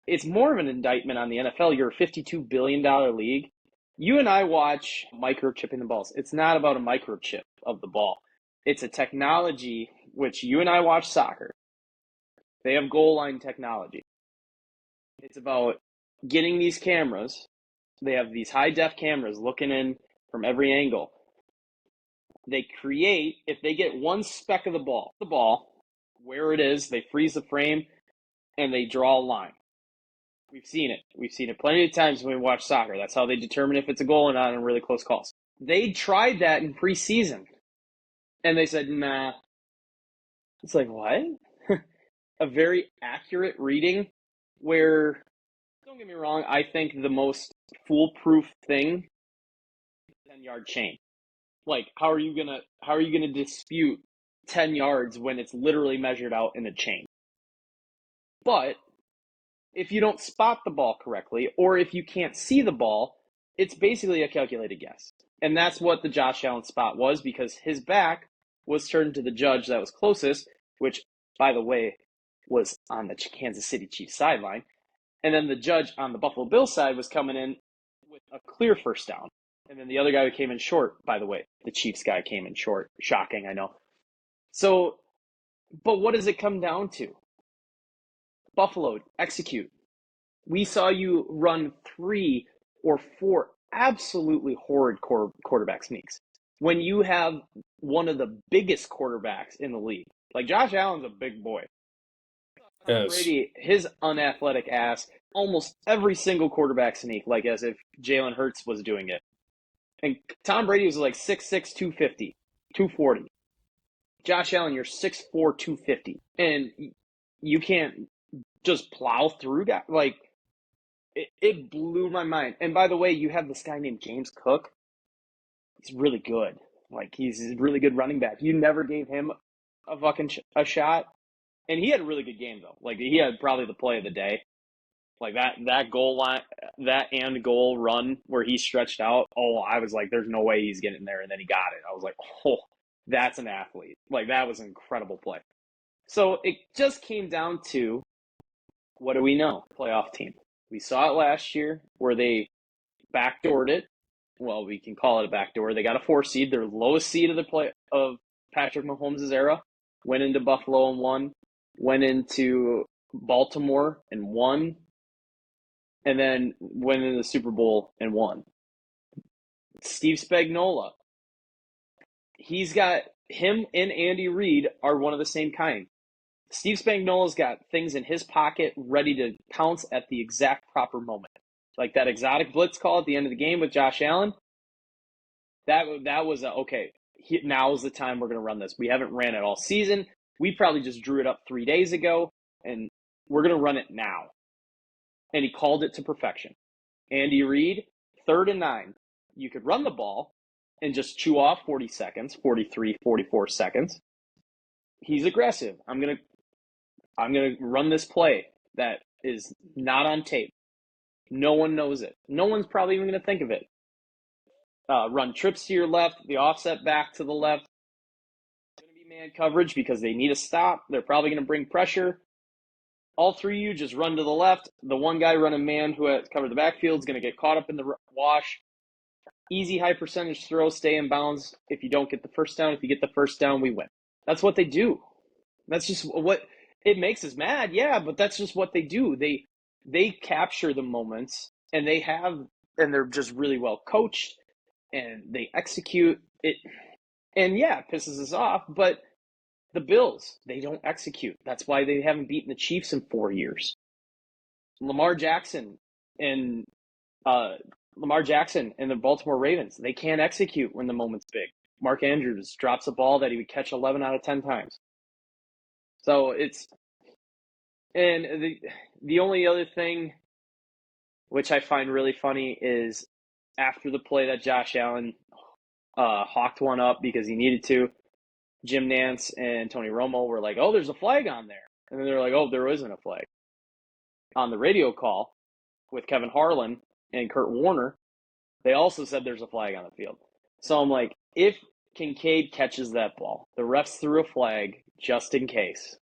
it's more of an indictment on the NFL. You're a $52 billion league. You and I watch microchipping the balls. It's not about a microchip of the ball. It's a technology which you and I watch soccer. They have goal line technology. It's about getting these cameras. They have these high def cameras looking in from every angle. They create, if they get one speck of the ball, where it is, they freeze the frame and they draw a line. We've seen it. We've seen it plenty of times when we watch soccer. That's how they determine if it's a goal or not in really close calls. They tried that in preseason, and they said, nah. It's like, what? A very accurate reading where, don't get me wrong, I think the most foolproof thing is the 10-yard chain. Like, how are you gonna dispute 10 yards when it's literally measured out in a chain? But if you don't spot the ball correctly, or if you can't see the ball, it's basically a calculated guess. And that's what the Josh Allen spot was, because his back was turned to the judge that was closest, which, by the way, was on the Kansas City Chiefs sideline. And then the judge on the Buffalo Bills side was coming in with a clear first down. And then the other guy who came in short, by the way, the Chiefs guy came in short. Shocking, I know. So, but what does it come down to? Buffalo, execute. We saw you run 3 or 4 absolutely horrid quarterback sneaks. When you have one of the biggest quarterbacks in the league, like Josh Allen's a big boy. Tom Yes. Brady, his unathletic ass, almost every single quarterback sneak, like as if Jalen Hurts was doing it. And Tom Brady was like 6'6", 250, 240. Josh Allen, you're 6'4", 250. And you can't just plow through that. Like, it blew my mind. And by the way, you have this guy named James Cook. He's really good. Like, he's a really good running back. You never gave him a fucking a shot. And he had a really good game, though. Like, he had probably the play of the day. Like, that goal line, that and goal run where he stretched out. Oh, I was like, there's no way he's getting there. And then he got it. I was like, oh, that's an athlete. Like, that was an incredible play. So it just came down to, what do we know? Playoff team. We saw it last year where they backdoored it. Well, we can call it a backdoor. They got a 4 seed, their lowest seed of the play of Patrick Mahomes' era. Went into Buffalo and won. Went into Baltimore and won. And then went into the Super Bowl and won. Steve Spagnuolo. He's got him and Andy Reid are one of the same kind. Steve Spagnuolo's got things in his pocket ready to pounce at the exact proper moment. Like that exotic blitz call at the end of the game with Josh Allen. That was okay. Now is the time we're going to run this. We haven't ran it all season. We probably just drew it up 3 days ago, and we're going to run it now. And he called it to perfection. Andy Reid, 3rd and 9. You could run the ball and just chew off 40 seconds, 43, 44 seconds. He's aggressive. I'm going to run this play that is not on tape. No one knows it. No one's probably even going to think of it. Run trips to your left, the offset back to the left. It's going to be man coverage because they need a stop. They're probably going to bring pressure. All 3 of you just run to the left. The one guy running man who has covered the backfield is going to get caught up in the wash. Easy high percentage throw, stay in bounds. If you don't get the first down, if you get the first down, we win. That's what they do. That's just what it makes us mad. Yeah, but that's just what they do. They capture the moments, and they're just really well coached, and they execute it. And yeah, it pisses us off, but the Bills, they don't execute. That's why they haven't beaten the Chiefs in 4 years. Lamar Jackson and the Baltimore Ravens, they can't execute when the moment's big. Mark Andrews drops a ball that he would catch 11 out of 10 times. So the only other thing which I find really funny is after the play that Josh Allen hawked one up because he needed to, Jim Nantz and Tony Romo were like, oh, there's a flag on there. And then they're like, oh, there isn't a flag. On the radio call with Kevin Harlan and Kurt Warner, they also said there's a flag on the field. So I'm like, if Kincaid catches that ball, the refs threw a flag just in case.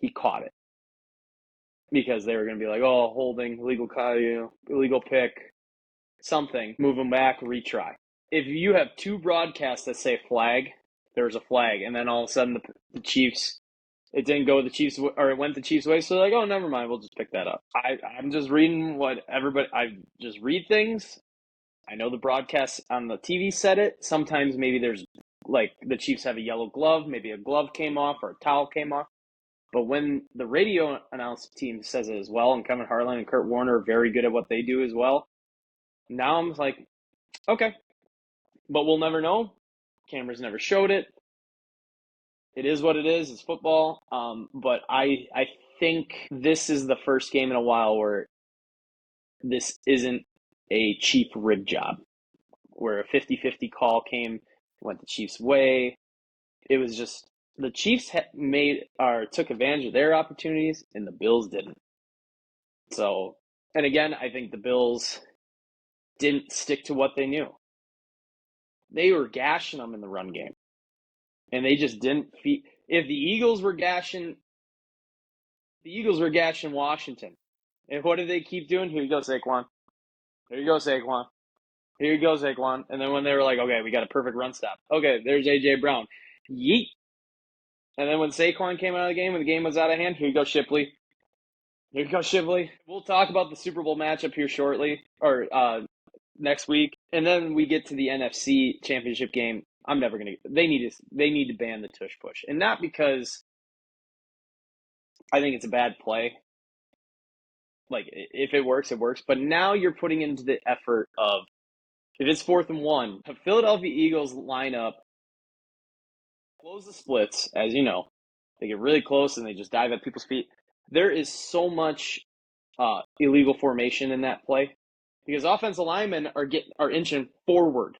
He caught it. Because they were going to be like, oh, holding, illegal pick, something, move them back, retry. If you have 2 broadcasts that say flag, there's a flag, and then all of a sudden the Chiefs, it didn't go the Chiefs, or it went the Chiefs' way, so they're like, oh, never mind, we'll just pick that up. I'm just reading what everybody, I just read things. I know the broadcast on the TV said it. Sometimes maybe there's, like, the Chiefs have a yellow glove, maybe a glove came off or a towel came off. But when the radio announce team says it as well, and Kevin Harlan and Kurt Warner are very good at what they do as well, now I'm like, okay. But we'll never know. Cameras never showed it. It is what it is. It's football. But I think this is the first game in a while where this isn't a cheap rig job, where a 50-50 call went the Chiefs' way. It was just The Chiefs took advantage of their opportunities, and the Bills didn't. So, and again, I think the Bills didn't stick to what they knew. They were gashing them in the run game, and they just didn't feed. If the Eagles were gashing Washington. And what did they keep doing? Here you go, Saquon. Here you go, Saquon. Here you go, Saquon. And then when they were like, okay, we got a perfect run stop. Okay, there's A.J. Brown. Yeet. And then when Saquon came out of the game, when the game was out of hand, here you go, Shipley. Here you go, Shipley. We'll talk about the Super Bowl matchup here shortly, or next week. And then we get to the NFC Championship game. I'm never going to – they need to ban the tush push. And not because I think it's a bad play. Like, if it works, it works. But now you're putting into the effort of, if it's 4th and 1, the Philadelphia Eagles line up, close the splits, as you know. They get really close and they just dive at people's feet. There is so much illegal formation in that play because offensive linemen are inching forward.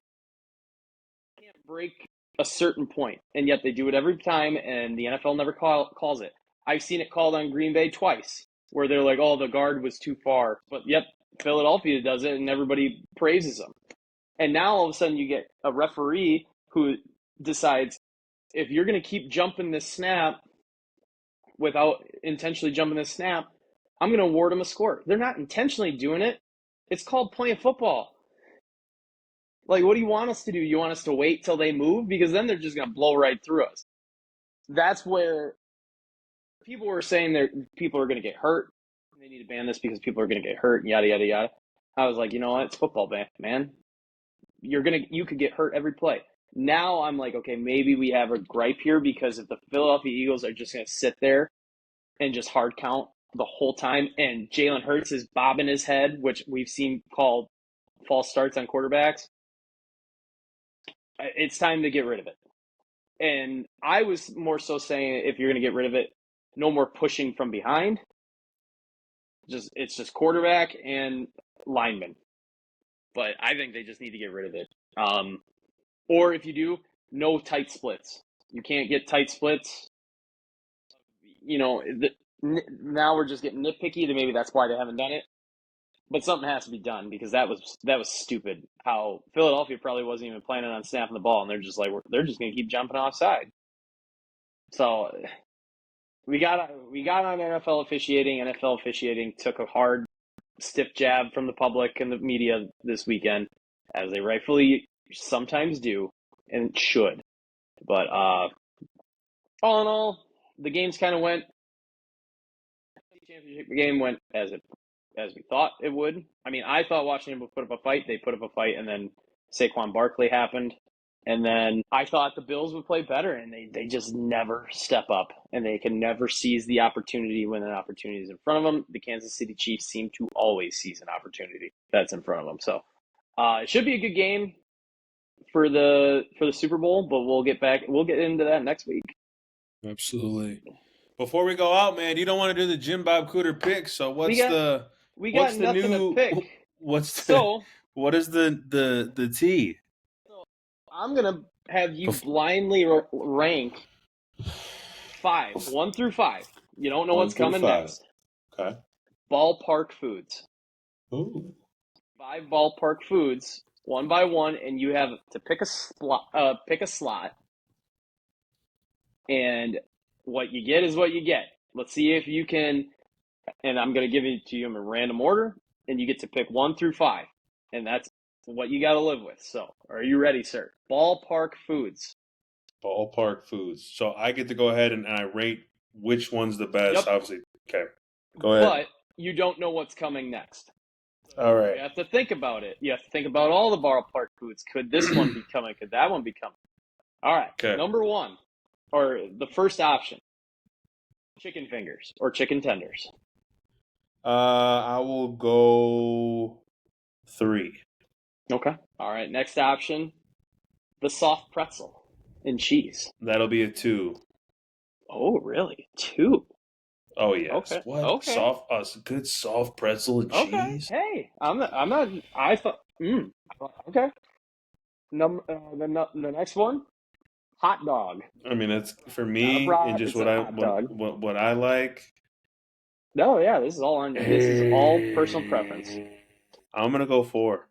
They can't break a certain point, and yet they do it every time, and the NFL never calls it. I've seen it called on Green Bay twice, where they're like, oh, the guard was too far. But, yep, Philadelphia does it, and everybody praises them. And now all of a sudden you get a referee who decides, if you're going to keep jumping this snap without intentionally jumping this snap, I'm going to award them a score. They're not intentionally doing it. It's called playing football. Like, what do you want us to do? You want us to wait till they move? Because then they're just going to blow right through us. That's where people were saying people are going to get hurt. They need to ban this because people are going to get hurt, yada, yada, yada. I was like, you know what? It's football, man. You could get hurt every play. Now I'm like, okay, maybe we have a gripe here because if the Philadelphia Eagles are just going to sit there and just hard count the whole time, and Jalen Hurts is bobbing his head, which we've seen called false starts on quarterbacks, it's time to get rid of it. And I was more so saying, if you're going to get rid of it, no more pushing from behind. It's just quarterback and lineman. But I think they just need to get rid of it. Or if you do, no tight splits. You can't get tight splits. You know, now we're just getting nitpicky. That maybe that's why they haven't done it. But something has to be done because that was stupid. How Philadelphia probably wasn't even planning on snapping the ball, and they're just like, they're just going to keep jumping offside. So we got on NFL officiating. NFL officiating took a hard, stiff jab from the public and the media this weekend, as they rightfully sometimes do and should. But all in all, the games kind of went. The championship game went as we thought it would. I mean, I thought Washington would put up a fight. They put up a fight, and then Saquon Barkley happened. And then I thought the Bills would play better, and they just never step up, and they can never seize the opportunity when an opportunity is in front of them. The Kansas City Chiefs seem to always seize an opportunity that's in front of them. So it should be a good game for the Super Bowl, but we'll get into that next week. Absolutely. Before we go out, man, you don't want to do the Jim Bob Cooter pick. So what is the T? So I'm gonna have you blindly rank 1 through 5. You don't know what's coming next. Okay. Ballpark foods. Ooh. 5 ballpark foods, one by one, and you have to pick a slot. And what you get is what you get. Let's see if you can, and I'm going to give it to you in random order, and you get to pick 1 through 5. And that's what you got to live with. So, are you ready, sir? Ballpark foods. Ballpark foods. So I get to go ahead and I rate which one's the best, Yep. obviously. Okay. Go ahead. But you don't know what's coming next. All right. You have to think about it. You have to think about all the ballpark foods. Could this one be coming? Could that one be coming? All right. Okay. Number 1, or the first option, chicken fingers or chicken tenders. I will go 3. Okay. All right. Next option, the soft pretzel and cheese. That'll be a 2. Oh, really? 2? Oh, yes. Okay. What? Okay. Good soft pretzel and cheese? Hey, I'm not, I thought, okay. The next one, Hot dog. I mean, that's for Not a me and brat. just It's what a I hot dog. what I like. No, yeah, this is all on. This is all personal preference. I'm gonna go 4.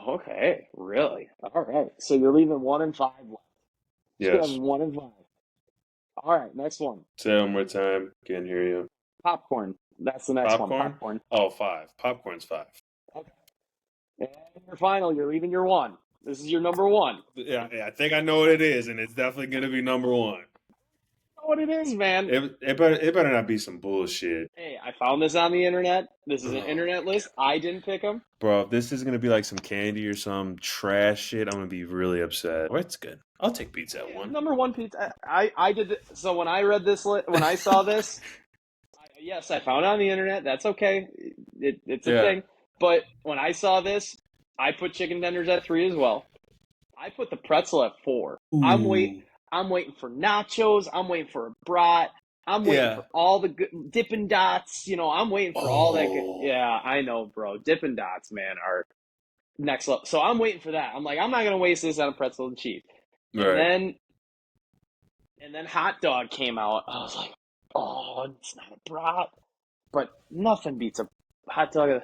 Okay, really? All right. So you're leaving 1 and 5 left. You have Yes. 1 and 5. All right, next one. Say it one more time. Can't hear you. Popcorn. That's the next one. Popcorn? Popcorn. Oh, 5. Popcorn's 5. Okay. And your final, you're leaving your 1. This is your number 1. Yeah, I think I know what it is, and it's definitely gonna be number 1. You know what it is, man. It better not be some bullshit. Hey, I found this on the internet. This is an internet list. I didn't pick them. Bro, if this is gonna be like some candy or some trash shit, I'm gonna be really upset. Well, it's good. I'll take pizza at 1. Number 1 pizza. I did it. So when I read this, when I saw this, yes, I found it on the internet. That's okay. It's a thing. But when I saw this, I put chicken tenders at 3 as well. I put the pretzel at 4. Ooh. I'm waiting for nachos. I'm waiting for a brat. I'm waiting for all the good Dippin' Dots. You know, I'm waiting for all that good. Yeah, I know, bro. Dippin' Dots, man, are next level. So I'm waiting for that. I'm like, I'm not gonna waste this on a pretzel and cheese. Right. And then hot dog came out. I was like, oh, it's not a brat, but nothing beats a hot dog.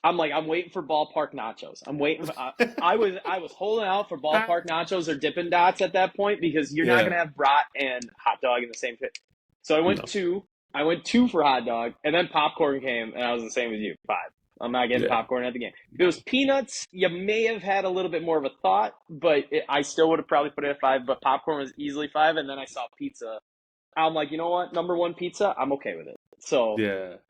I'm like, I'm waiting for ballpark nachos. I'm waiting. I was holding out for ballpark nachos or Dippin' Dots at that point because you're not gonna have brat and hot dog in the same pit. So I went 2. I went 2 for hot dog, and then popcorn came, and I was the same as you, 5. I'm not getting popcorn at the game. If it was peanuts, you may have had a little bit more of a thought, but I still would have probably put it at 5. But popcorn was easily 5, and then I saw pizza. I'm like, you know what? Number 1 pizza, I'm okay with it. So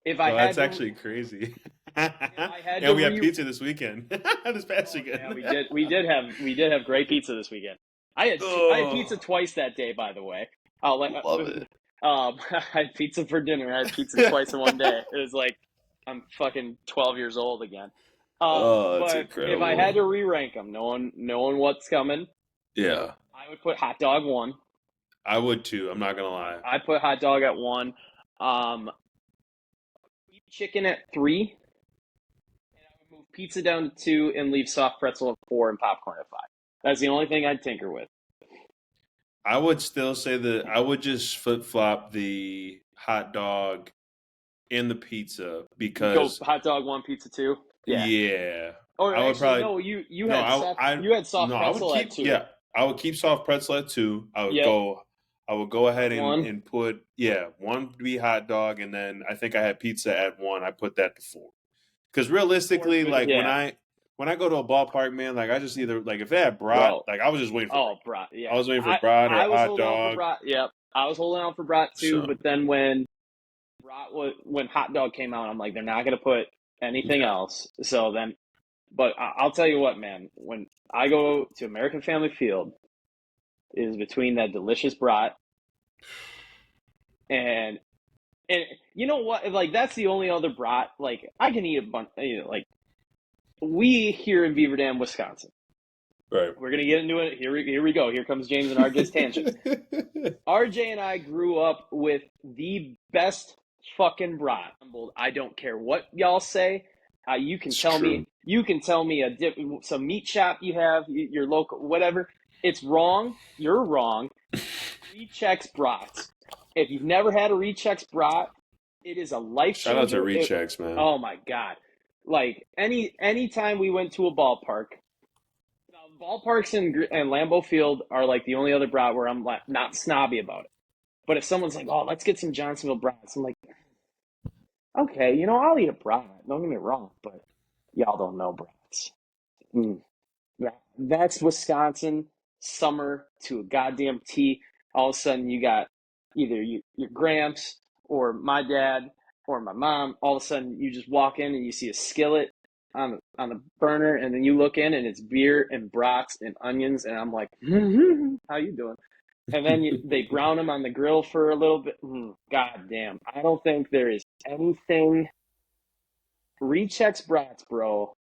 if I had that's actually crazy. And we had pizza this weekend. This past weekend. Yeah, we did have great pizza this weekend. I had pizza twice that day, by the way. Love it. I had pizza for dinner. I had pizza twice in one day. It was like I'm fucking 12 years old again. That's but incredible. if I had to re-rank them, knowing what's coming, I would put hot dog 1. I would too. I'm not gonna lie. I put hot dog at 1. Chicken at 3. And I would move pizza down to 2 and leave soft pretzel at 4 and popcorn at 5. That's the only thing I'd tinker with. I would still say that I would just flip-flop the hot dog and the pizza because go hot dog 1, pizza 2. Yeah. Or I would actually, probably you had soft pretzel at 2. Yeah, I would keep soft pretzel at 2. I would go ahead and put 1 would be hot dog, and then I think I had pizza at 1. I put that to 4. Because realistically, when I go to a ballpark, man, like I just either like if they had brat, like I was just waiting for brat. Yeah, I was waiting for brat or hot dog. Yep, I was holding out for brat too. But then when hot dog came out, I'm like, they're not gonna put anything else. So then, but I'll tell you what, man, when I go to American Family Field, it is between that delicious brat and you know what? Like that's the only other brat. Like I can eat a bunch. Like we here in Beaver Dam, Wisconsin. Right. We're gonna get into it. Here we go. Here comes James and RJ's tangent. RJ and I grew up with the best fucking brat. I don't care what y'all say. You can tell me. You can tell me some meat shop you have, your local, whatever. It's wrong. You're wrong. Rechex brats. If you've never had a Rechex brat, it is a life changer. Shout out to Rechex, man. Oh my god! Like any time we went to a ballpark, ballparks and Lambeau Field are like the only other brat where I'm like not snobby about it. But if someone's like, "Oh, let's get some Johnsonville brats," I'm like, "Okay, I'll eat a brat. Don't get me wrong, but y'all don't know brats." That's Wisconsin summer to a goddamn T. All of a sudden, you got either your Gramps or my dad or my mom. All of a sudden, you just walk in and you see a skillet on the burner, and then you look in and it's beer and brats and onions, and I'm like, how you doing? And then they brown them on the grill for a little bit. God damn. I don't think there is anything. Rechex brats, bro.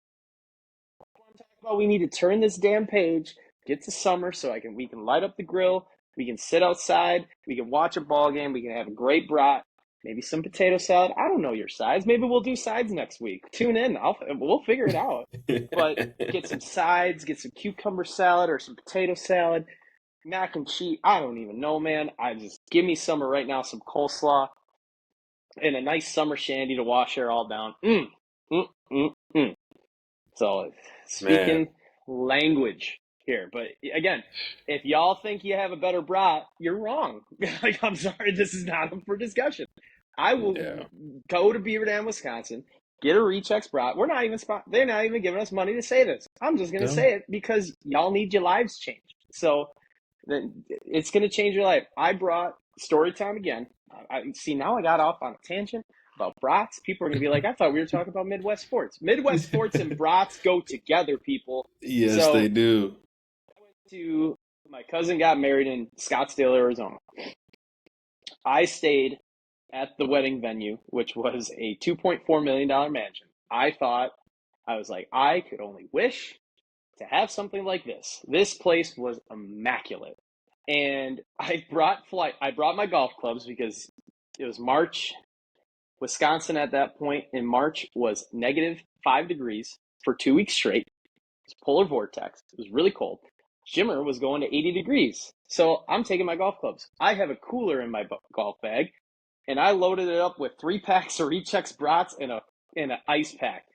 I'm talking about we need to turn this damn page, get to summer so we can light up the grill, we can sit outside, we can watch a ball game, we can have a great brat, maybe some potato salad. I don't know your sides. Maybe we'll do sides next week. Tune in. We'll figure it out. But get some sides, get some cucumber salad or some potato salad. mac and cheese. I don't even know, man. I just give me some right now, some coleslaw and a nice summer shandy to wash her all down. Mm, mm, mm. So, Man, speaking language here, but again, if y'all think you have a better brat, you're wrong. Like, I'm sorry, this is not up for discussion. I will yeah. go to Beaver Dam, Wisconsin, get a Rechex brat. They're not even giving us money to say this. I'm just gonna No. say it because y'all need your lives changed. So then it's gonna change your life. I brought story time again. I see now I got off on a tangent about brats. People are gonna be like, I thought we were talking about Midwest sports. Midwest sports and brats go together, people. Yes, So they do. to my cousin got married in Scottsdale, Arizona. I stayed at the wedding venue, which was a $2.4 million mansion. I was like, I could only wish to have something like this. This place was immaculate. And I brought my golf clubs because it was March. Wisconsin at that point in March was -5 degrees for 2 weeks straight. It was polar vortex. It was really cold. Jimmer was going to 80 degrees. So I'm taking my golf clubs. I have a cooler in my golf bag, and I loaded it up with 3 packs of Rechex brats and an ice pack.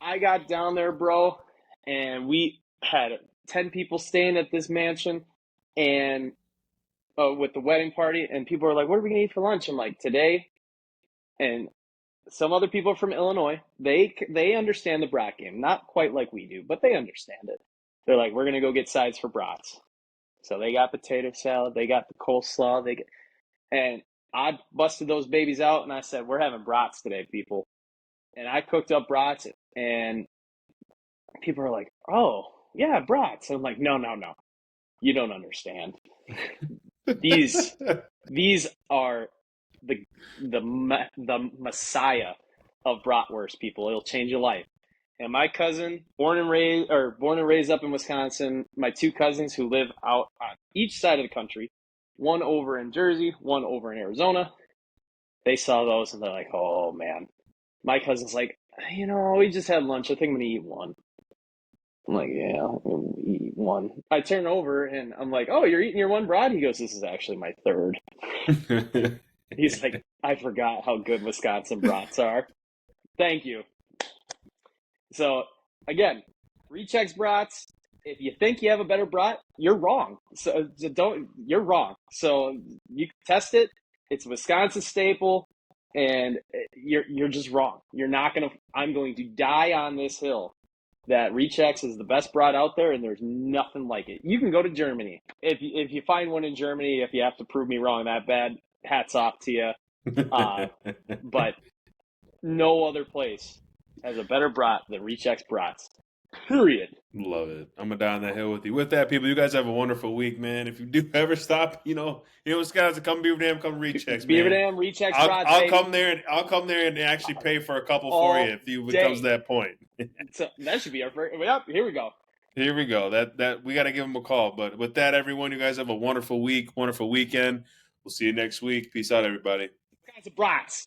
I got down there, bro, and we had 10 people staying at this mansion, and with the wedding party, and people are like, "What are we gonna eat for lunch?" I'm like, "Today." And some other people from Illinois, they understand the brat game, not quite like we do, but they understand it. They're like, "We're gonna go get sides for brats." So they got potato salad, they got the coleslaw, and I busted those babies out, and I said, "We're having brats today, people." And I cooked up brats, and people are like, "Oh, yeah, brats." And I'm like, "No, no, no, you don't understand. These these are the the messiah of bratwurst, people. It'll change your life." And my cousin, born and raised up in Wisconsin, my two cousins who live out on each side of the country, one over in Jersey, one over in Arizona, they saw those and they're like, "Oh man." My cousin's like, "We just had lunch. I think I'm gonna eat one." I'm like, "Yeah, I'll eat one." I turn over and I'm like, "Oh, you're eating your one brat?" He goes, "This is actually my third." He's like, "I forgot how good Wisconsin brats are." Thank you. So again, Rechex brats. If you think you have a better brat, you're wrong. So don't. You're wrong. So you can test it. It's a Wisconsin staple, and you're just wrong. You're not gonna. I'm going to die on this hill that Rechex is the best brat out there, and there's nothing like it. You can go to Germany if you find one in Germany. If you have to prove me wrong that bad, hats off to you. But no other place has a better brat than Rechex brats. Period. Love it. I'm gonna die on that hill with you. With that, people, you guys have a wonderful week, man. If you do ever stop, Wisconsin, come Beaver Dam, come Rechecks, Beaver man. Dam, Rechex I'll brats, I'll baby, come there and actually pay for a couple for you all if it comes to day. that point. So that should be our first. Yep, here we go. Here we go. That we got to give them a call. But with that, everyone, you guys have a wonderful week, wonderful weekend. We'll see you next week. Peace out, everybody. Kinds of brats.